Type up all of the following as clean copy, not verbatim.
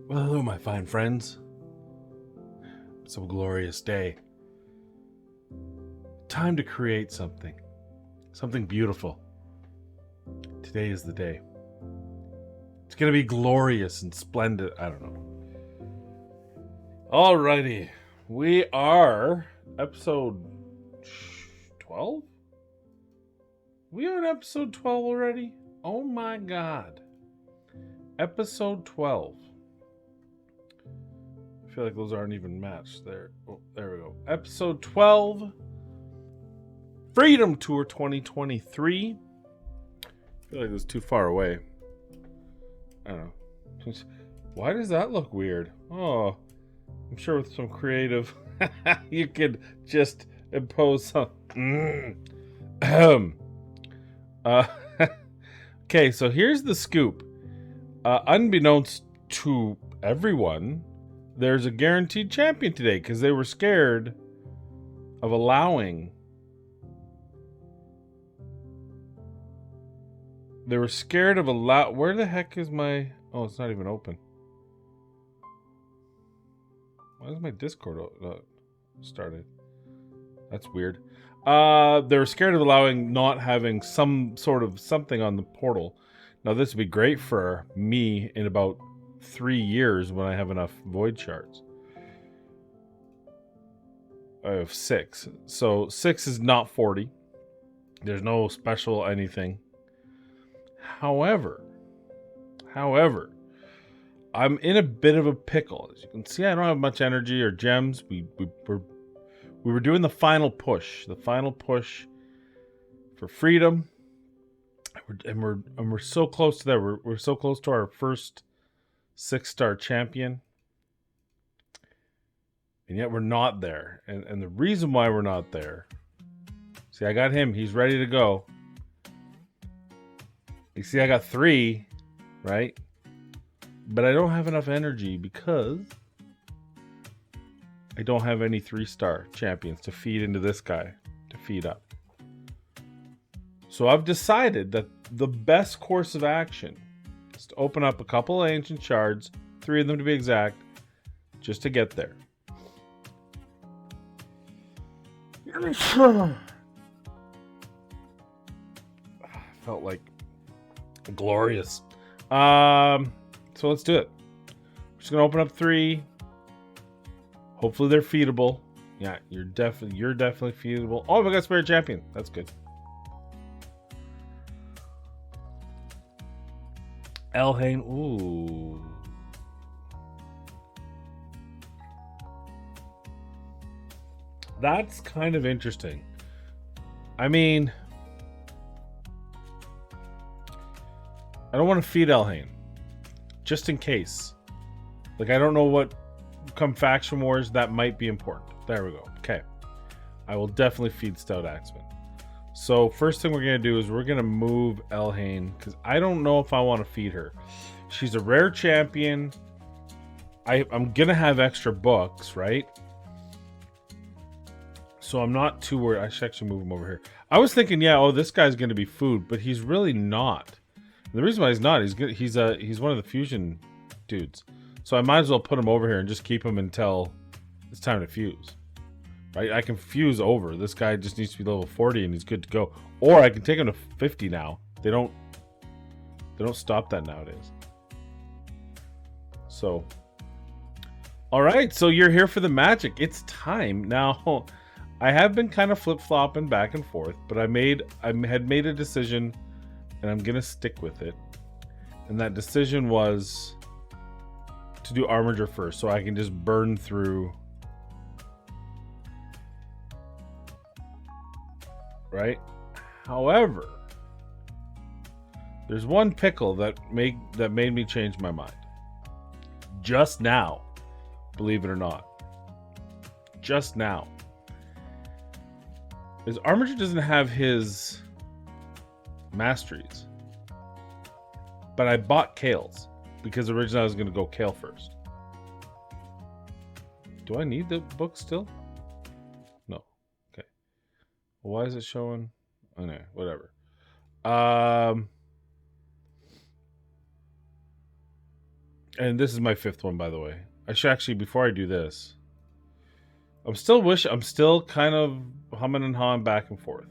Well, hello, my fine friends. It's a glorious day. Time to create something beautiful. Today is the day. It's going to be glorious and splendid. I don't know. Alrighty. We are episode 12? We are on episode 12 already? Oh my god. Episode 12. I feel like those aren't even matched there. Oh, there we go. Episode 12. Freedom Tour 2023. I feel like it's too far away. I don't know. Why does that look weird? Oh, I'm sure with some creative, you could just impose some. Okay, so here's the scoop. Unbeknownst to everyone, there's a guaranteed champion today because they were scared of allowing. Where the heck is my... Oh, it's not even open. Why is my Discord started? That's weird. They were scared of not having some sort of something on the portal. Now, this would be great for me in about 3 years when I have enough void shards. I have 6. So 6 is not 40. There's no special anything. However, I'm in a bit of a pickle. As you can see, I don't have much energy or gems. We were doing the final push for freedom, and we're so close to that. We're so close to our first 6-star champion, and yet we're not there. And the reason why we're not there. See, I got him. He's ready to go. You see, I got 3, right? But I don't have enough energy because I don't have any 3-star champions to feed into this guy, to feed up. So I've decided that the best course of action is to open up a couple of ancient shards, 3 of them to be exact, just to get there. Felt like glorious. So let's do it. We're just gonna open up 3. Hopefully they're feedable. Yeah, you're definitely feedable. Oh, we got spare champion. That's good. Elhain. Ooh. That's kind of interesting. I mean, I don't want to feed Elhain. Just in case. Like, I don't know what come faction wars that might be important. There we go. Okay. I will definitely feed Stout Axeman. So first thing we're going to do is we're going to move Elhain because I don't know if I want to feed her. She's a rare champion. I'm going to have extra books, right? So I'm not too worried. I should actually move him over here. I was thinking, this guy's going to be food, but he's really not. The reason why he's not, he's one of the fusion dudes. So I might as well put him over here and just keep him until it's time to fuse. Right? I can fuse over. This guy just needs to be level 40 and he's good to go. Or I can take him to 50 now. They don't stop that nowadays. So alright, so you're here for the magic. It's time. Now, I have been kind of flip-flopping back and forth, but I had made a decision and I'm gonna stick with it. And that decision was to do Armiger first, so I can just burn through. Right? However, there's one pickle that made me change my mind. Just now, believe it or not. Just now. Is Armiger doesn't have his masteries. But I bought Kale's because originally I was going to go Kale first. Do I need the book still? No. Okay. Well, why is it showing? Oh, no, whatever. And this is my 5th one, by the way. I should actually, before I do this, I'm still kind of humming and hawing back and forth.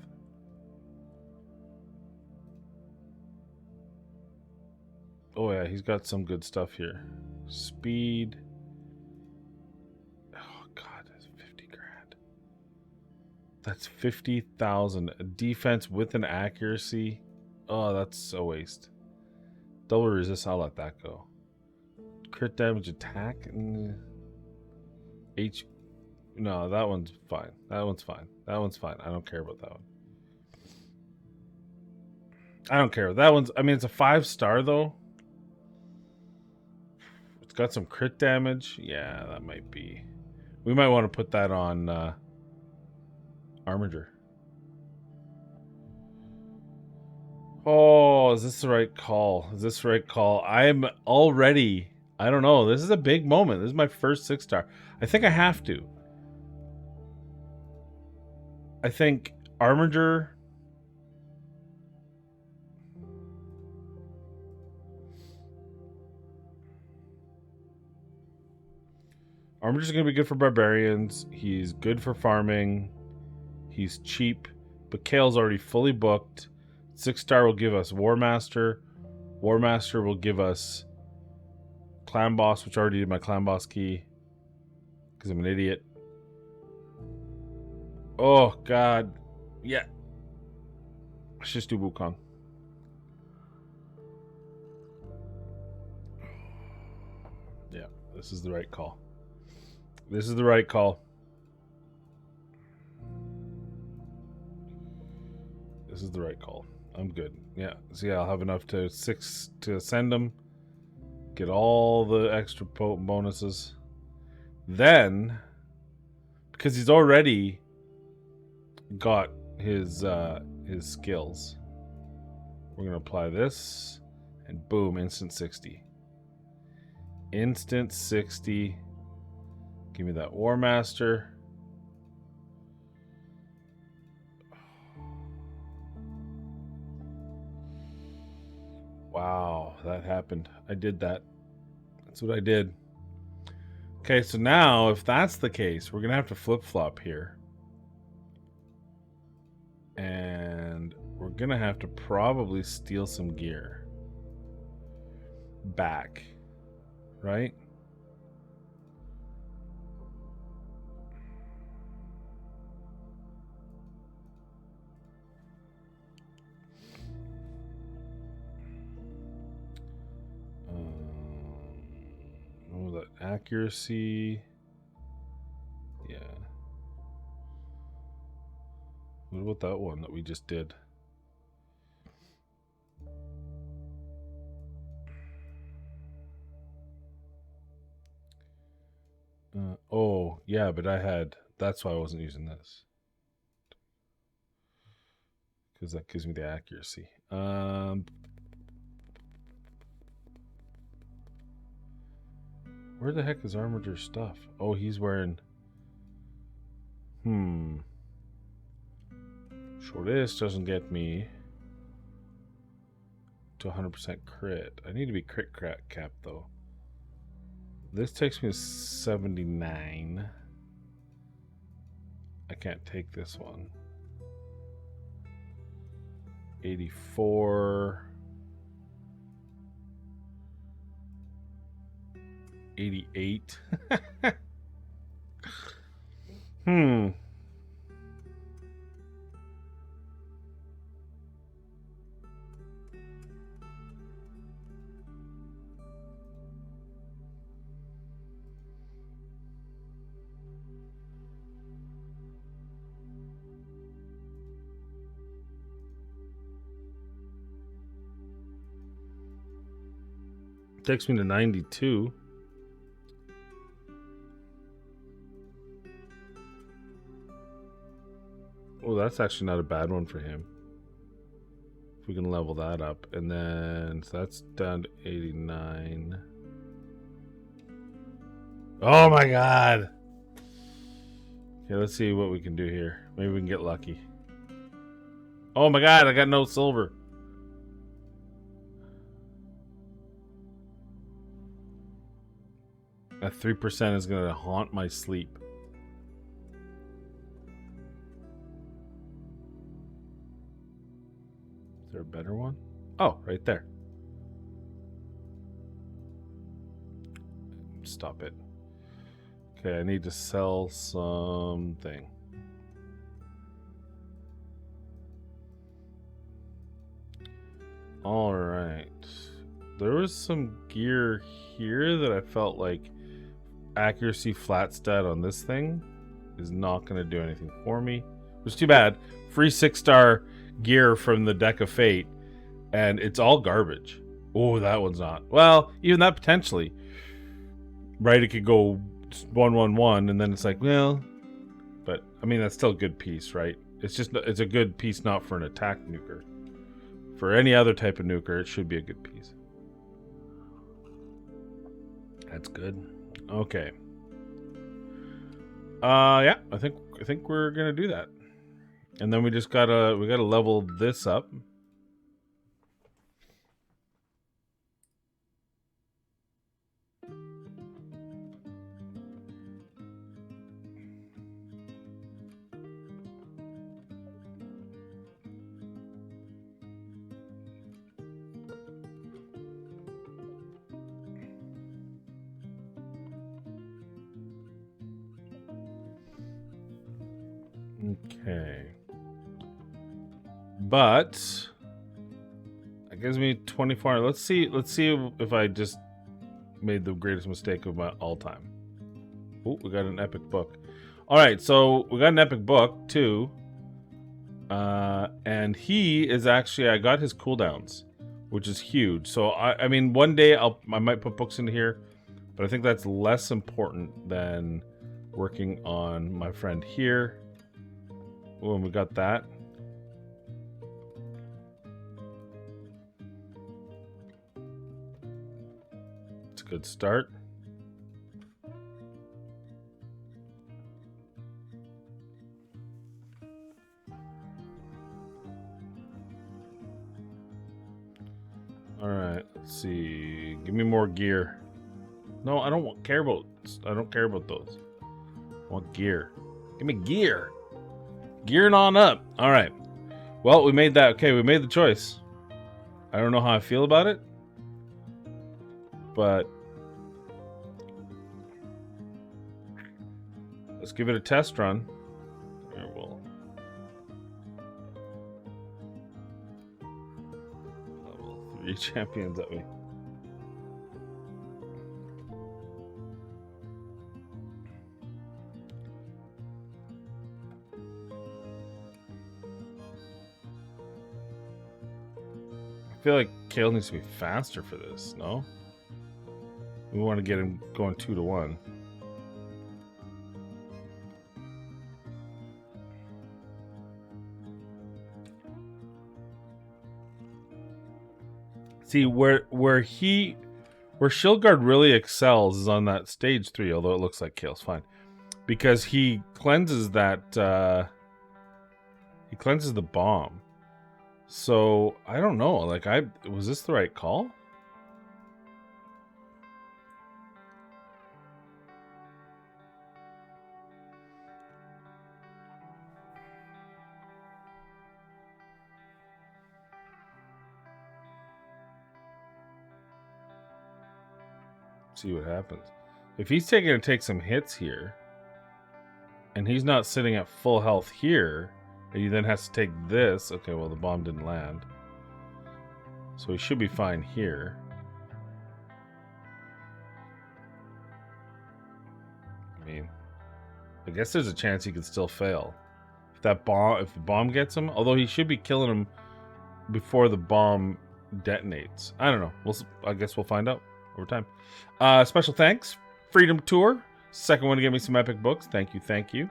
Oh yeah, he's got some good stuff here. Speed. Oh god, that's 50 grand. That's 50,000. A defense with an accuracy. Oh, that's a waste. Double resist, I'll let that go. Crit damage attack. No, that one's fine. That one's fine. That one's fine. I don't care about that one. I don't care. That one's, I mean, it's a 5-star though. It's got some crit damage. Yeah, that might be. We might want to put that on Armiger. Oh, is this the right call? Is this the right call? I'm already, I don't know. This is a big moment. This is my first 6-star. I think I have to. I think Armiger. Armiger's going to be good for barbarians. He's good for farming. He's cheap. But Kale's already fully booked. 6-star will give us War Master. War Master will give us Clan Boss, which I already did my Clan Boss key. Because I'm an idiot. Oh, God. Yeah. Let's just do Wukong. Yeah, this is the right call. This is the right call. This is the right call. I'm good. Yeah. So yeah, I'll have enough to 6 to send him. Get all the extra bonuses. Then, because he's already got his skills, we're gonna apply this, and boom, instant 60. Instant 60. Give me that War Master. Wow, that happened. I did that. That's what I did. Okay, so now if that's the case, we're gonna have to flip-flop here. And we're gonna have to probably steal some gear back, right? Oh, that accuracy. Yeah. What about that one that we just did? Oh, yeah, but I had... That's why I wasn't using this. Because that gives me the accuracy. Where the heck is Armiger's stuff? Oh, he's wearing... Shortest doesn't get me to 100% crit. I need to be crit cap though. This takes me to 79. I can't take this one. 84. 88. Takes me to 92. Oh, that's actually not a bad one for him. If we can level that up. And then, so that's down to 89. Oh my god! Okay, let's see what we can do here. Maybe we can get lucky. Oh my god, I got no silver. At 3% is going to haunt my sleep. Is there a better one? Oh, right there. Stop it. Okay, I need to sell something. All right. There was some gear here that I felt like accuracy flat stat on this thing is not going to do anything for me. Which is too bad. Free 6-star gear from the Deck of Fate, and it's all garbage. Oh, that one's not. Well, even that potentially. Right, it could go 1-1-1, and then it's like, well, but I mean that's still a good piece, right? It's a good piece, not for an attack nuker. For any other type of nuker, it should be a good piece. That's good. Okay. Yeah, I think we're gonna do that, and then we gotta level this up. Okay. But it gives me 24. Let's see if I just made the greatest mistake of my all time. Oh, we got an epic book. All right, so we got an epic book too. And he is actually, I got his cooldowns, which is huge. So I mean, one day I might put books into here, but I think that's less important than working on my friend here. Oh, and we got that. It's a good start. All right, let's see. Give me more gear. No, I don't care about those. I want gear. Give me gear. Gearing on up. All right. Well, we made that. Okay, we made the choice. I don't know how I feel about it, but let's give it a test run. Here, we'll level 3 champions at me. I feel like Kale needs to be faster for this, no? We want to get him going 2-1. See, where Shilgard really excels is on that stage 3, although it looks like Kale's fine. Because he cleanses that he cleanses the bomb. So, I don't know. Like, was this the right call? See what happens. If he's going to take some hits here, and he's not sitting at full health here, and he then has to take this. Okay, well, the bomb didn't land. So he should be fine here. I mean, I guess there's a chance he could still fail. If the bomb gets him, although he should be killing him before the bomb detonates. I don't know. I guess we'll find out over time. Special thanks, Freedom Tour. Second one to give me some epic books. Thank you.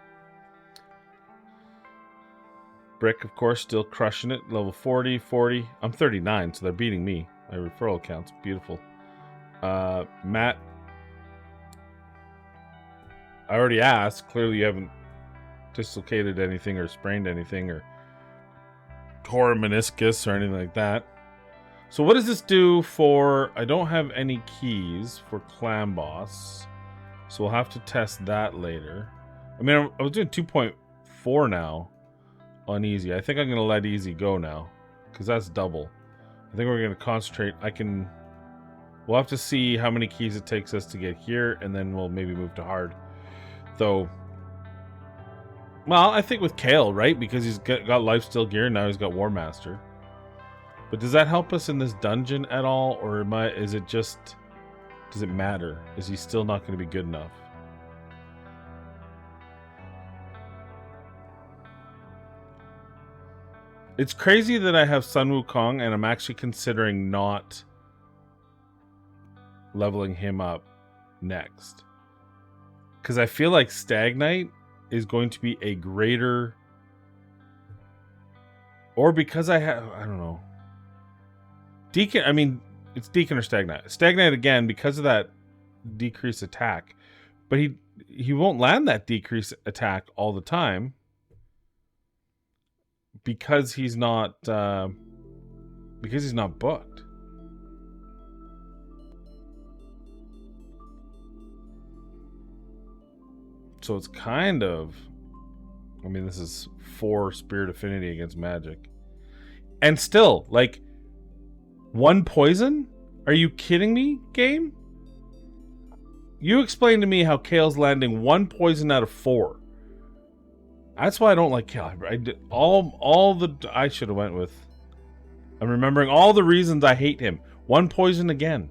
Brick, of course, still crushing it. Level 40. I'm 39, so they're beating me. My referral account's beautiful. Matt, I already asked. Clearly you haven't dislocated anything or sprained anything or tore a meniscus or anything like that. So what does this do for... I don't have any keys for Clan Boss. So we'll have to test that later. I mean, I was doing 2.4 now on easy. I think I'm going to let easy go now because that's double. I think we're going to concentrate. We'll have to see how many keys it takes us to get here, and then we'll maybe move to hard. Though, well, I think with Kale, right? Because he's got lifesteal gear, now he's got War Master. But does that help us in this dungeon at all, or is it just... Does it matter? Is he still not going to be good enough? It's crazy that I have Sun Wukong and I'm actually considering not leveling him up next. Because I feel like Stagnite is going to be a greater... Or because I don't know. Deacon, I mean... It's Deacon or Stagnite. Stagnite again because of that decreased attack. But he won't land that decreased attack all the time. Because he's not booked. So it's kind of... I mean, this is 4 Spirit Affinity against magic. And still, like... 1 poison? Are you kidding me, game? You explain to me how Kale's landing 1 poison out of 4. That's why I don't like Kale. I did I should have went with... I'm remembering all the reasons I hate him. 1 poison again.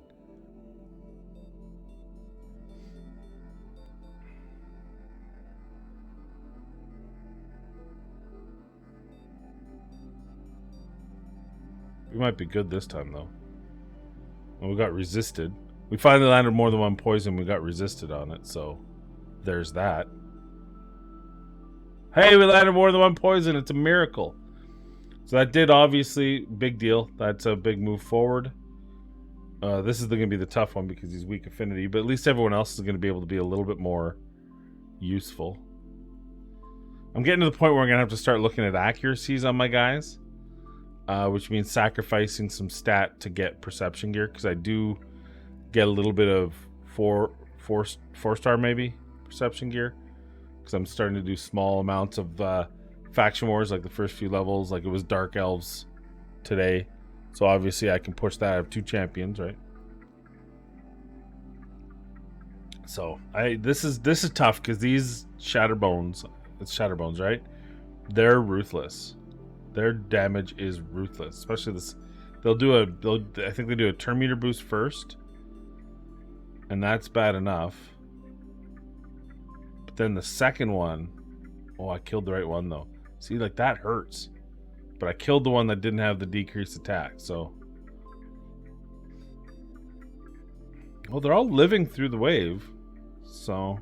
We might be good this time, though. Well, we got resisted. We finally landed more than 1 poison. We got resisted on it, so there's that. Hey, we landed more than 1 poison. It's a miracle. So that did, obviously, big deal. That's a big move forward. This is going to be the tough one because he's weak affinity, but at least everyone else is going to be able to be a little bit more useful. I'm getting to the point where I'm going to have to start looking at accuracies on my guys. Which means sacrificing some stat to get perception gear, because I do get a little bit of four star maybe perception gear, because I'm starting to do small amounts of faction wars, like the first few levels, like it was Dark Elves today, so obviously I can push that. I have 2 champions, right? So this is tough because these Shatterbones, it's Shatterbones, right? They're ruthless. Their damage is ruthless, especially this. I think they do a turn meter boost first, and that's bad enough. But then the second one, oh, I killed the right one though. See, like that hurts, but I killed the one that didn't have the decreased attack. So, well, they're all living through the wave, so.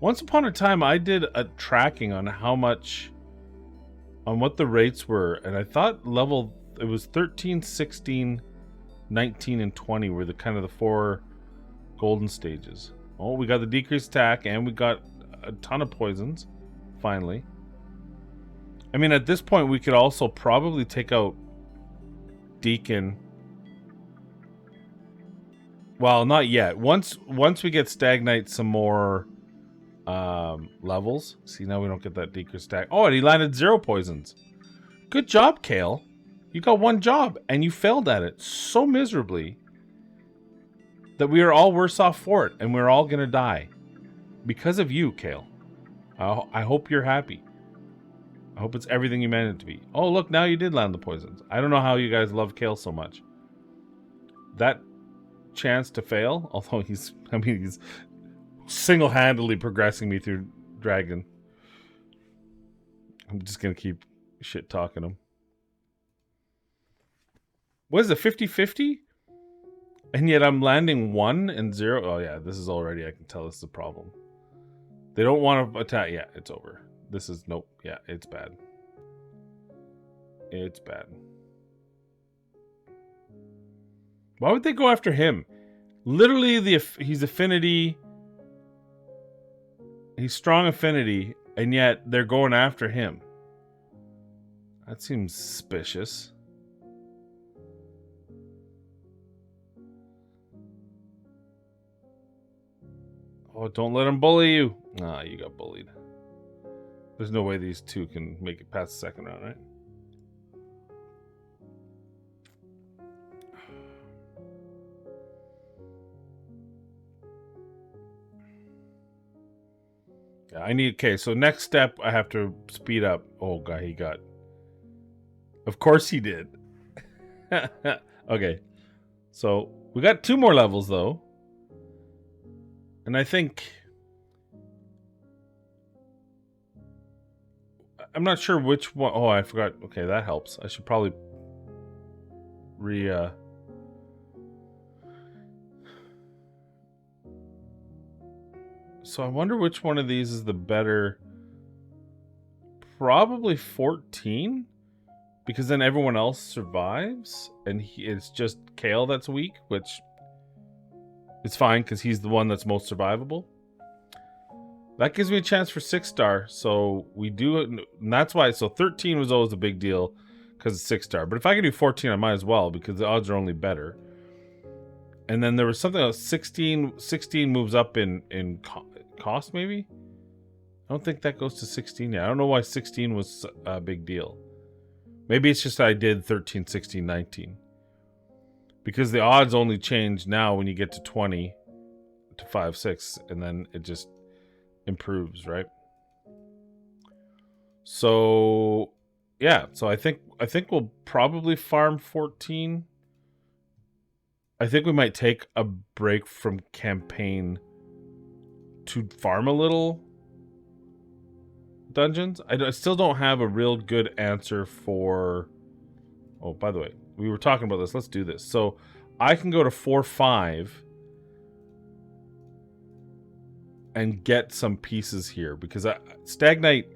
Once upon a time, I did a tracking on what the rates were, and I thought it was 13, 16, 19, and 20 were the kind of the 4 golden stages. Oh, we got the decreased attack, and we got a ton of poisons, finally. I mean, at this point, we could also probably take out Deacon. Well, not yet. Once we get Stagnite some more... levels. See, now we don't get that decreased attack. Oh, and he landed 0 poisons. Good job, Kale. You got 1 job and you failed at it so miserably that we are all worse off for it, and we're all gonna die because of you, Kale. I hope you're happy. I hope it's everything you meant it to be. Oh, look, now you did land the poisons. I don't know how you guys love Kale so much. That chance to fail, although he's single-handedly progressing me through Dragon. I'm just gonna keep shit talking him. What is it, 50-50? And yet I'm landing 1 and 0. Oh yeah, this is already, I can tell this is a problem. They don't want to attack. Yeah, it's over. This is, nope. Yeah, it's bad. It's bad. Why would they go after him? Literally, he's affinity. He's strong affinity, and yet they're going after him. That seems suspicious. Oh, don't let him bully you. Ah, you got bullied. There's no way these two can make it past the second round, right? Yeah, I need... Okay, so next step, I have to speed up. Oh, God, he got... Of course he did. Okay. So, we got 2 more levels, though. And I think... I'm not sure which one... Oh, I forgot. Okay, that helps. I should probably... So I wonder which one of these is the better... Probably 14? Because then everyone else survives, and it's just Kale that's weak, which is fine because he's the one that's most survivable. That gives me a chance for 6-star, so we do it, and that's why. So 13 was always a big deal because it's 6-star. But if I can do 14, I might as well because the odds are only better. And then there was something else. 16 moves up in cost, maybe. I don't think that goes to 16 yet. I don't know why 16 was a big deal. Maybe it's just I did 13, 16, 19. Because the odds only change now when you get to 20 to 5, 6, and then it just improves, right? So, yeah. So I think we'll probably farm 14. I think we might take a break from campaign to farm a little dungeons. I still don't have a real good answer for... Oh, by the way, we were talking about this. Let's do this. So I can go to 4-5 and get some pieces here because Stagnite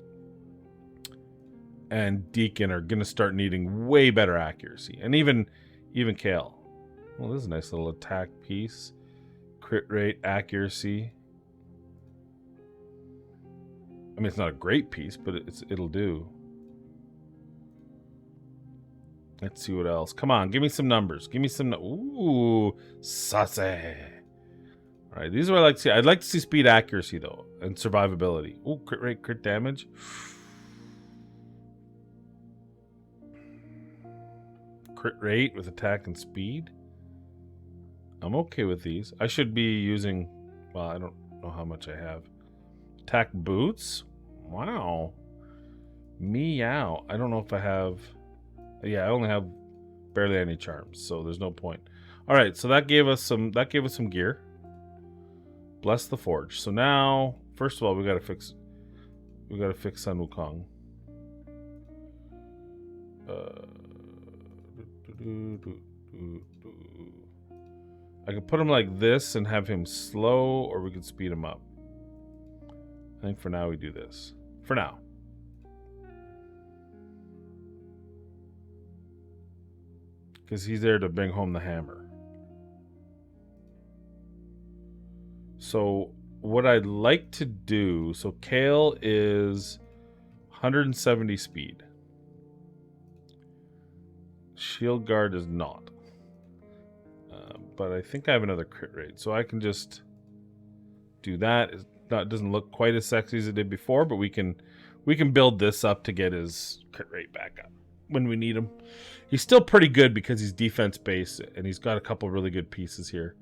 and Deacon are going to start needing way better accuracy. And even Kale. Well, this is a nice little attack piece. Crit rate, accuracy. I mean, it's not a great piece, but it'll do. Let's see what else. Come on, give me some numbers. Give me some... Ooh, saucy. All right, these are what I like to see. I'd like to see speed, accuracy, though, and survivability. Ooh, crit rate, crit damage. Crit rate with attack and speed. I'm okay with these. I should be using... Well, I don't know how much I have. Attack boots. Wow. Meow. I don't know if I have... Yeah, I only have barely any charms, so there's no point. All right, so that gave us some gear. Bless the forge. So now, first of all, we gotta fix Sun Wukong. I could put him like this and have him slow, or we could speed him up. I think for now we do this. For now. Because he's there to bring home the hammer. So what I'd like to do... So Kale is 170 speed. Shield Guard is not. But I think I have another crit rate. So I can just do that. It doesn't look quite as sexy as it did before, but we can build this up to get his crit rate back up when we need him. He's still pretty good because he's defense based and he's got a couple really good pieces here.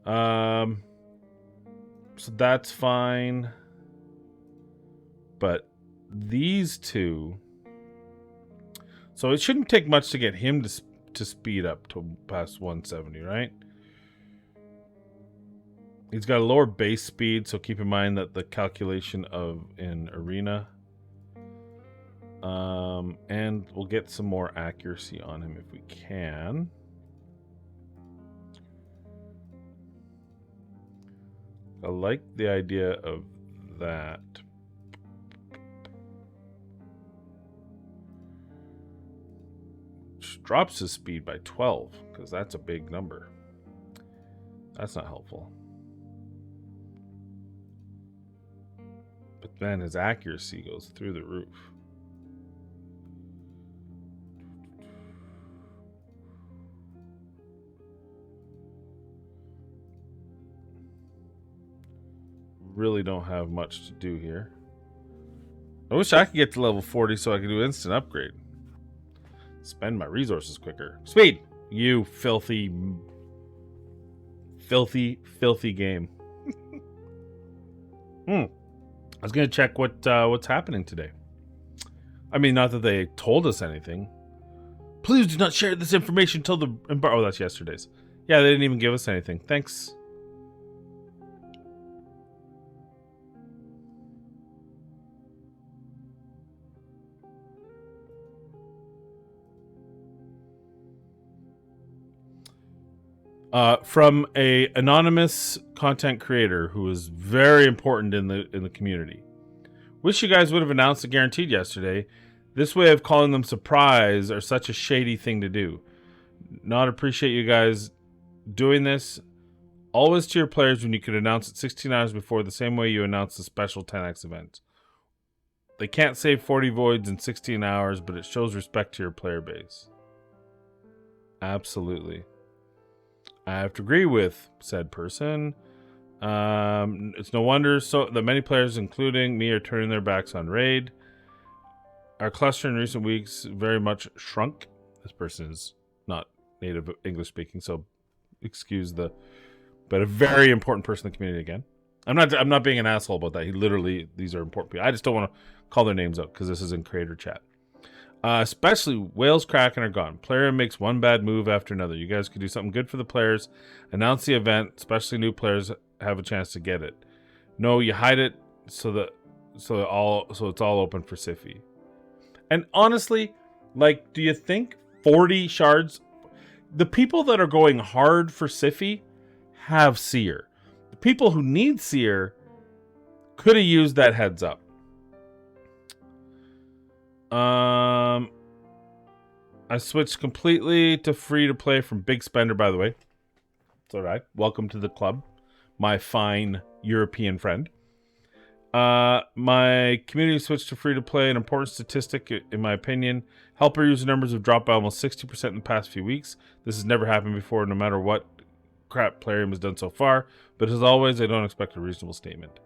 So that's fine. But these two, so it shouldn't take much to get him to speed up to past 170, right? He's got a lower base speed, so keep in mind that the calculation of in arena. And we'll get some more accuracy on him if we can. I like the idea of that. Which drops his speed by 12, because that's a big number. That's not helpful. But then his accuracy goes through the roof. really don't have much to do here. I wish I could get to level 40 so I could do instant upgrade. Spend my resources quicker. Speed! You filthy, filthy game. I was gonna check what's happening today. I mean, not that they told us anything. Please do not share this information until the oh, that's yesterday's. Yeah, they didn't even give us anything. Thanks. From a anonymous content creator who is very important in the community. Wish you guys would have announced the guaranteed yesterday. This way of calling them surprise are such a shady thing to do. Not appreciate you guys doing this. Always to your players when you could announce it 16 hours before, the same way you announce the special 10x event. They can't save 40 voids in 16 hours, but it shows respect to your player base. Absolutely. I have to agree with said person. It's no wonder that many players, including me, are turning their backs on Raid. Our cluster in recent weeks very much shrunk. This person is not native English speaking, so excuse the, but a very important person in the community again. I'm not being an asshole about that. These are important people. I just don't want to call their names out because this is in creator chat. Especially whales Kraken are gone. Player makes one bad move after another. You guys could do something good for the players. Announce the event, especially new players have a chance to get it. No, you hide it so it's all open for Siffy. And honestly, like, do you think 40 shards? The people that are going hard for Siffy have Seer. The people who need Seer could have used that heads up. I switched completely to free to play from Big Spender, by the way. It's alright. Welcome to the club, my fine European friend. My community switched to free to play. An important statistic, in my opinion. Helper user numbers have dropped by almost 60% in the past few weeks. This has never happened before, no matter what crap Plarium has done so far. But as always, I don't expect a reasonable statement.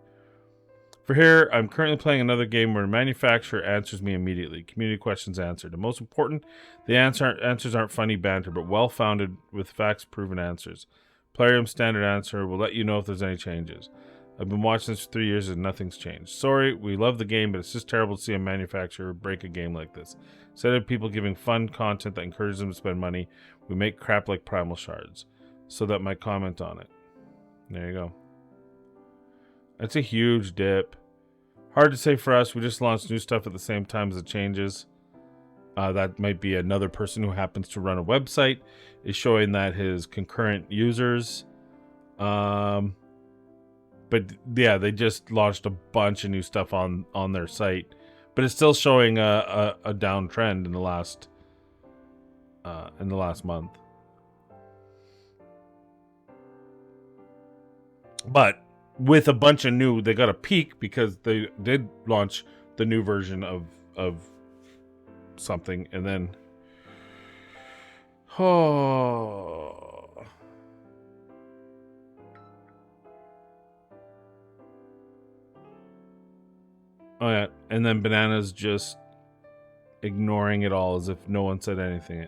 For here, I'm currently playing another game where the manufacturer answers me immediately. Community questions answered. And most important, the answers aren't funny banter, but well-founded with facts-proven answers. Plarium's standard answer will let you know if there's any changes. I've been watching this for 3 years and nothing's changed. Sorry, we love the game, but it's just terrible to see a manufacturer break a game like this. Instead of people giving fun content that encourages them to spend money, we make crap like Primal Shards. So that my comment on it. There you go. That's a huge dip. Hard to say for us. We just launched new stuff at the same time as it changes. That might be another person who happens to run a website is showing that his concurrent users. But yeah, they just launched a bunch of new stuff on their site, but it's still showing a downtrend in the last month. But with a bunch of new, they got a peak because they did launch the new version of something, and then oh yeah, and then Banana's just ignoring it all as if no one said anything.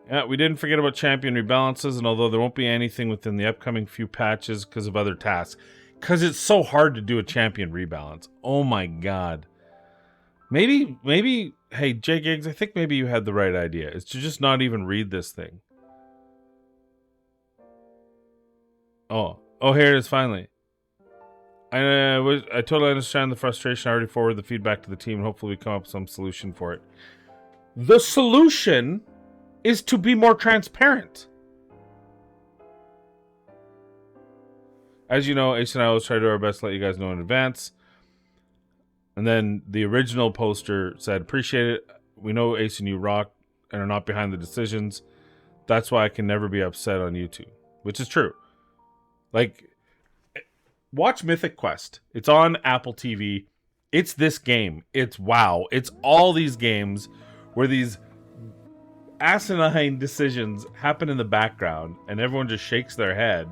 Yeah, we didn't forget about champion rebalances, and although there won't be anything within the upcoming few patches because of other tasks, because it's so hard to do a champion rebalance. Oh my god. Maybe, hey, J Gigs, I think maybe you had the right idea. It's to just not even read this thing. Oh, here it is finally. I totally understand the frustration. I already forwarded the feedback to the team, and hopefully we come up with some solution for it. The solution is to be more transparent. As you know, Ace and I always try to do our best to let you guys know in advance. And then the original poster said, appreciate it. We know Ace and you rock and are not behind the decisions. That's why I can never be upset on YouTube. Which is true. Like, watch Mythic Quest. It's on Apple TV. It's this game. It's WoW. It's all these games where these asinine decisions happen in the background, and everyone just shakes their head,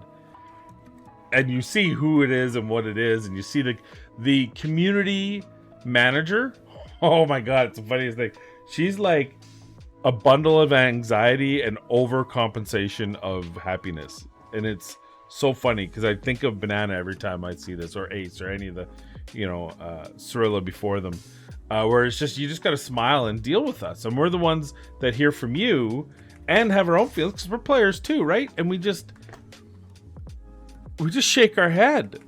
and you see who it is and what it is, and you see the community manager. Oh my god, it's the funniest thing. She's like a bundle of anxiety and overcompensation of happiness, and it's so funny because I think of Banana every time I see this, or Ace, or any of the, Cirilla before them, where it's just, you just got to smile and deal with us, and we're the ones that hear from you and have our own feelings because we're players too, right? And we just shake our head.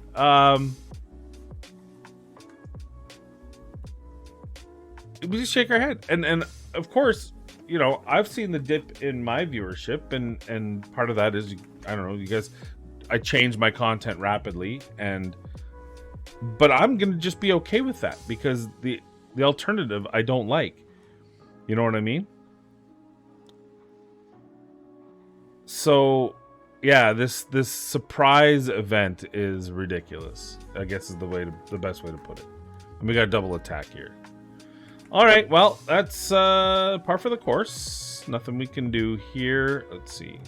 We just shake our head, and of course, I've seen the dip in my viewership, and part of that is, I don't know, you guys, I change my content rapidly, but I'm gonna just be okay with that because the alternative I don't like. You know what I mean? So yeah, this surprise event is ridiculous, I guess is the best way to put it. And we got a double attack here. All right, well, that's par for the course. Nothing we can do here. Let's see.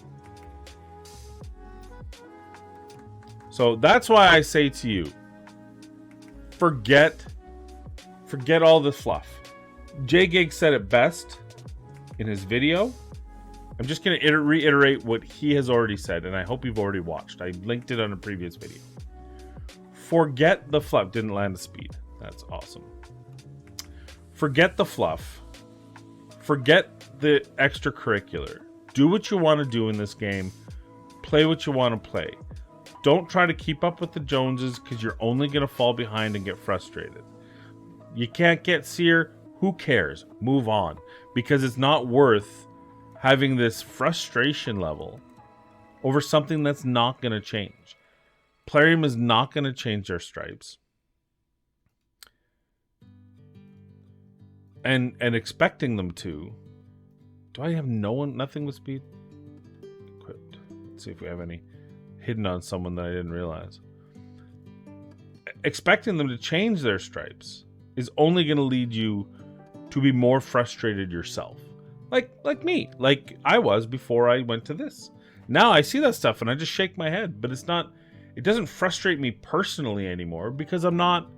So that's why I say to you, forget all the fluff. J-Gig said it best in his video. I'm just going to reiterate what he has already said, and I hope you've already watched. I linked it on a previous video. Forget the fluff. Didn't land the speed. That's awesome. Forget the fluff. Forget the extracurricular. Do what you want to do in this game. Play what you want to play. Don't try to keep up with the Joneses because you're only going to fall behind and get frustrated. You can't get Seer. Who cares? Move on. Because it's not worth having this frustration level over something that's not going to change. Plarium is not going to change their stripes. And expecting them to. Do I have nothing with speed? Equipped. Let's see if we have any hidden on someone that I didn't realize. Expecting them to change their stripes is only going to lead you to be more frustrated yourself. Like me. Like I was before I went to this. Now I see that stuff and I just shake my head. But it doesn't frustrate me personally anymore because I'm not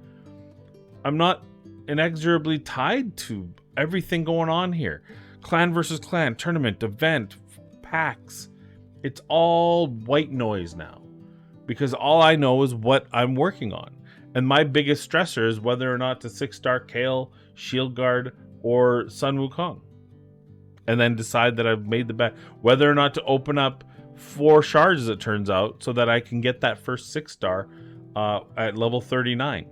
inexorably tied to everything going on here. Clan versus clan, tournament, event, packs. It's all white noise now because all I know is what I'm working on. And my biggest stressor is whether or not to 6-star Kale, Shield Guard, or Sun Wukong. And then decide that I've made the bet. Whether or not to open up 4 shards, as it turns out, so that I can get that first 6-star at level 39.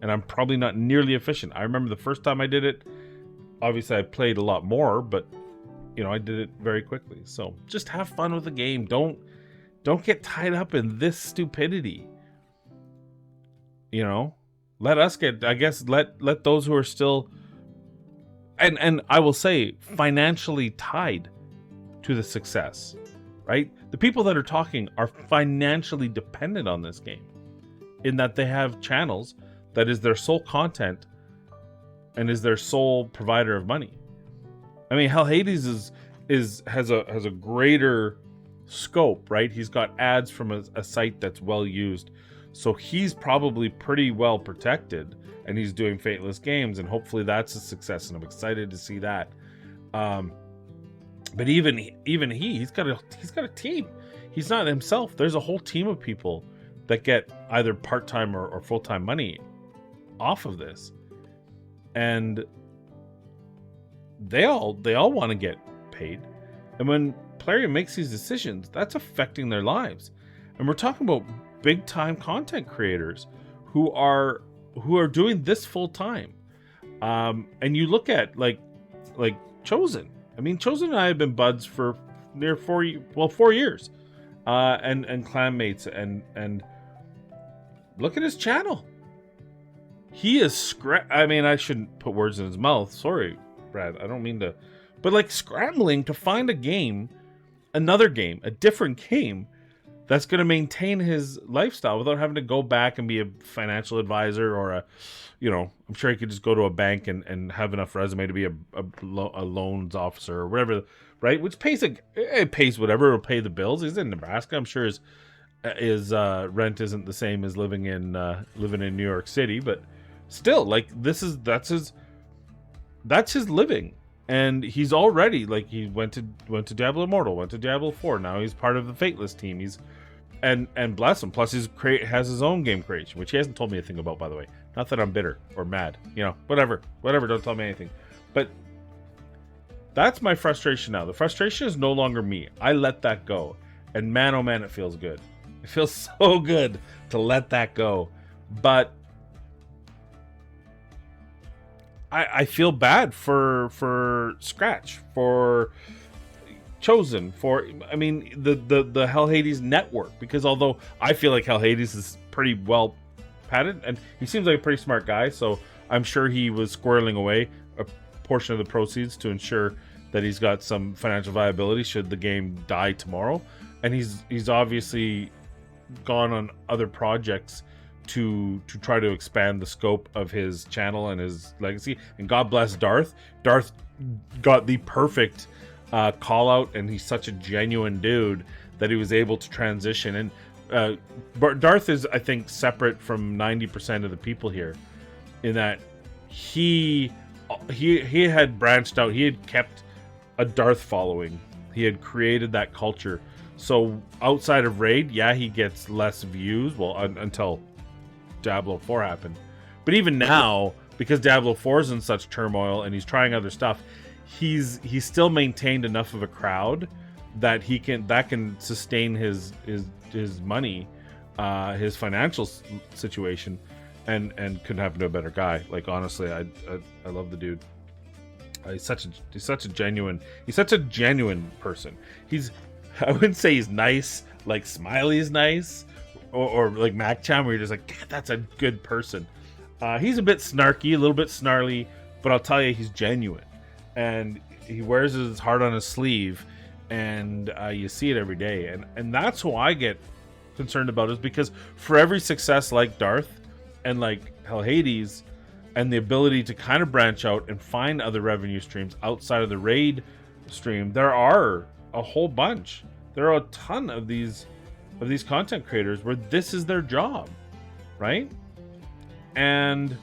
And I'm probably not nearly efficient. I remember the first time I did it, obviously I played a lot more, but I did it very quickly. So just have fun with the game. Don't get tied up in this stupidity. Let us get, I guess, let those who are still, and I will say, financially tied to the success, right? The people that are talking are financially dependent on this game in that they have channels that is their sole content and is their sole provider of money. I mean, hell, Hades has a greater scope, right? He's got ads from a site that's well used, so he's probably pretty well protected, and he's doing Fateless Games, and hopefully that's a success, and I'm excited to see that. But even he's got a team. He's not himself. There's a whole team of people that get either part-time or full-time money off of this, and they all want to get paid. And when Plarium makes these decisions, that's affecting their lives. And we're talking about big time content creators who are doing this full time. And you look at like Chosen. I mean, Chosen and I have been buds for near 4 years, and clanmates, and look at his channel. He is I mean, I shouldn't put words in his mouth. Sorry, Brad. I don't mean to, but like scrambling to find a game, another game, a different game that's going to maintain his lifestyle without having to go back and be a financial advisor or I'm sure he could just go to a bank and have enough resume to be a loans officer or whatever, right? Which it pays whatever, it'll pay the bills. He's in Nebraska. I'm sure his rent isn't the same as living in New York City, but still, like, that's his living. And he's already, like, he went to Diablo Immortal, went to Diablo 4. Now he's part of the Fateless team. And bless him. Plus, has his own game creation, which he hasn't told me anything about, by the way. Not that I'm bitter or mad. Whatever. Don't tell me anything. But that's my frustration now. The frustration is no longer me. I let that go. And man, oh man, it feels good. It feels so good to let that go. But I feel bad for Scratch, for Chosen, the Hell Hades network, because although I feel like Hell Hades is pretty well padded, and he seems like a pretty smart guy, so I'm sure he was squirreling away a portion of the proceeds to ensure that he's got some financial viability should the game die tomorrow. And he's obviously gone on other projects to try to expand the scope of his channel and his legacy. And God bless Darth. Darth got the perfect call out, and he's such a genuine dude that he was able to transition. And Darth is, I think, separate from 90% of the people here in that he had branched out. He had kept a Darth following. He had created that culture. So outside of Raid, yeah, he gets less views. Well, until Diablo 4 happened. But even now, because Diablo 4 is in such turmoil and he's trying other stuff, he's still maintained enough of a crowd that can sustain his money, his financial situation, and couldn't happen to a better guy. Like, honestly, I love the dude. He's such a genuine person. I wouldn't say he's nice, like Smiley's nice, or like MacCham, where you're just like, God, that's a good person. He's a bit snarky, a little bit snarly, but I'll tell you, he's genuine. And he wears his heart on his sleeve, and you see it every day. And that's who I get concerned about, is because for every success like Darth and like Hell Hades, and the ability to kind of branch out and find other revenue streams outside of the Raid stream, there are a whole bunch. There are a ton of these content creators where this is their job, right? And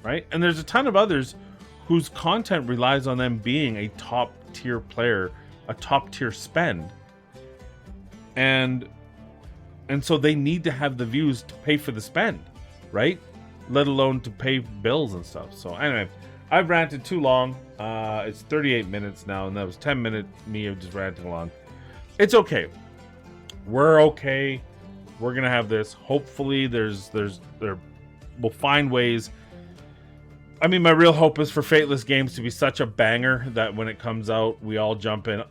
there's a ton of others whose content relies on them being a top tier player, a top tier spend, and so they need to have the views to pay for the spend, right? Let alone to pay bills and stuff. So anyway, I've ranted too long. It's 38 minutes now, and that was 10 minutes me of just ranting along. It's okay. We're okay. We're gonna have this. Hopefully, we'll find ways. I mean, my real hope is for Fateless Games to be such a banger that when it comes out, we all jump in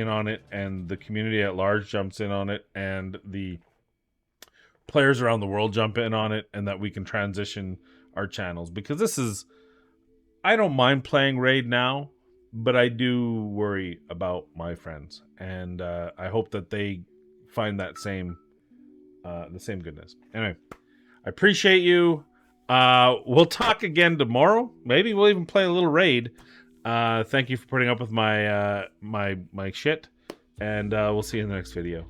on it, and the community at large jumps in on it, and the players around the world jump in on it, and that we can transition our channels. Because I don't mind playing Raid now, but I do worry about my friends, and I hope that they find that the same goodness. Anyway, I appreciate you. We'll talk again tomorrow. Maybe we'll even play a little Raid. Thank you for putting up with my shit, and we'll see you in the next video.